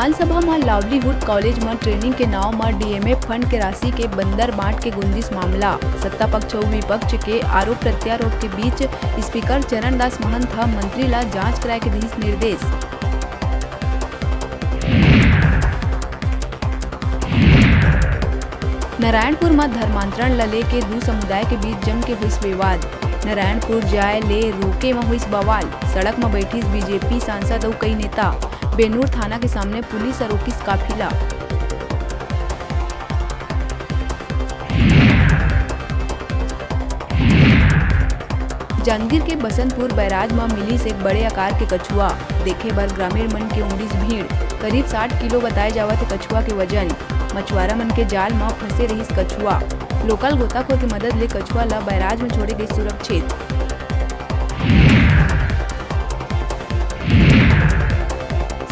विधानसभा में livelihood college में training के नाव में डीएमएफ फंड के राशि के बंदर बांट के गुंजिश मामला। सत्ता पक्ष और विपक्ष के आरोप प्रत्यारोप के बीच स्पीकर चरण दास महंत मंत्री ला जांच कराए के दिए निर्देश। नारायणपुर में धर्मांतरण लले के दो समुदाय के बीच जम के हुई विवाद। नारायणपुर जाए ले रोके में हुई बवाल। सड़क में बैठी बीजेपी सांसद और कई नेता। बेनूर थाना के सामने पुलिस और रोकी काफिला। जांजगीर के बसंतपुर बैराज में मिली से एक बड़े आकार के कछुआ। देखे बर ग्रामीण मन के उमड़ी भीड़। करीब 60 किलो बताए जावत कछुआ के वजन। मछुआरा मन के जाल में फंसे रही कछुआ। लोकल गोताखोर की मदद ले कछुआ ला बैराज में छोड़े गई सुरक्षित।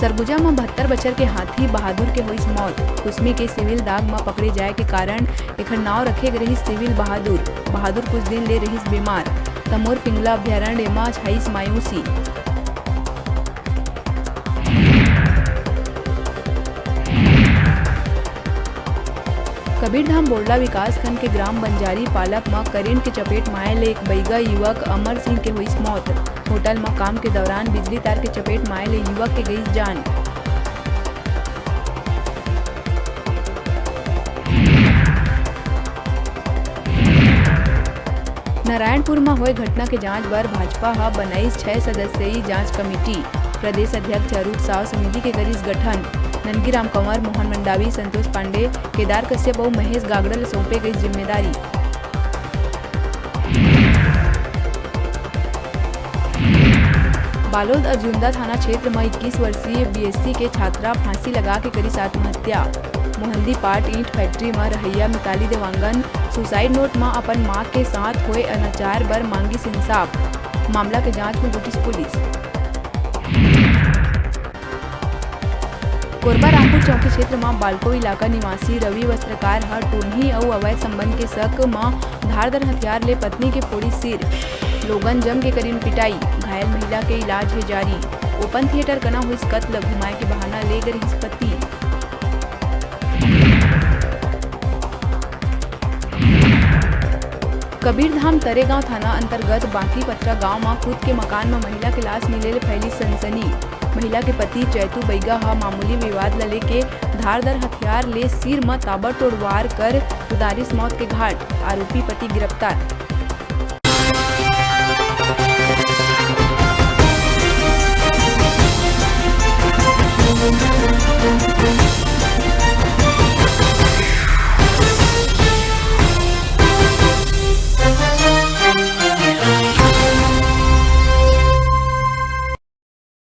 सरगुजा में 72 बछर के हाथी बहादुर के हुई मौत। कुसमी के सिविल दाग में पकड़े जाए के कारण एक नाव रखे रही सिविल बहादुर। कुछ दिन ले रही बीमार। तमोर पिंगला अभ्यारण्य में छाई मायूसी। कबीरधाम बोरला विकास खंड के ग्राम बंजारी पालक में करेंट के चपेट में आए एक बैगा युवक अमर सिंह के हुई मौत। होटल में काम के दौरान बिजली तार के चपेट में आए युवक के गई जान। नारायणपुर में हुए घटना के जांच बर भाजपा हा बनाई 6 सदस्यीय जांच कमेटी। प्रदेश अध्यक्ष अरूप साव समिति के करीस गठन। नंदगी राम कंवर, मोहन मंडावी, संतोष पांडे, केदार कश्यप और महेश गागड़ल सौंपे गई जिम्मेदारी। बालोद अजूंदा थाना क्षेत्र में 21 वर्षीय बीएससी के छात्रा फांसी लगा के करी आत्महत्या। मोहंदी पाट ईंट फैक्ट्री में रहैया मिताली देवांगन सुसाइड नोट में अपन मां के साथ हुए अनाचार बर मांगी इंसाफ। मामला के जांच में जुटी पुलिस। कोरबा रामपुर चौकी क्षेत्र में बालको इलाका निवासी रवि वस्त्रकार हर टोनही और अवैध संबंध के शक में धारदार हथियार ले पत्नी के फोड़ी सिर। लोगन जम के करीन पिटाई। घायल महिला के इलाज है जारी। ओपन थिएटर कना हुई कत्ल। घुमाए के बहाना ले गई पति। कबीरधाम तरेगांव थाना अंतर्गत बांकी पत्रा गांव में खुद के मकान में महिला के लाश मिले फैली सनसनी। महिला के पति चैतू बैगा हा मामूली विवाद लले के धारदार हथियार ले सिर में ताबड़तोड़ वार कर उदारिस मौत के घाट। आरोपी पति गिरफ्तार।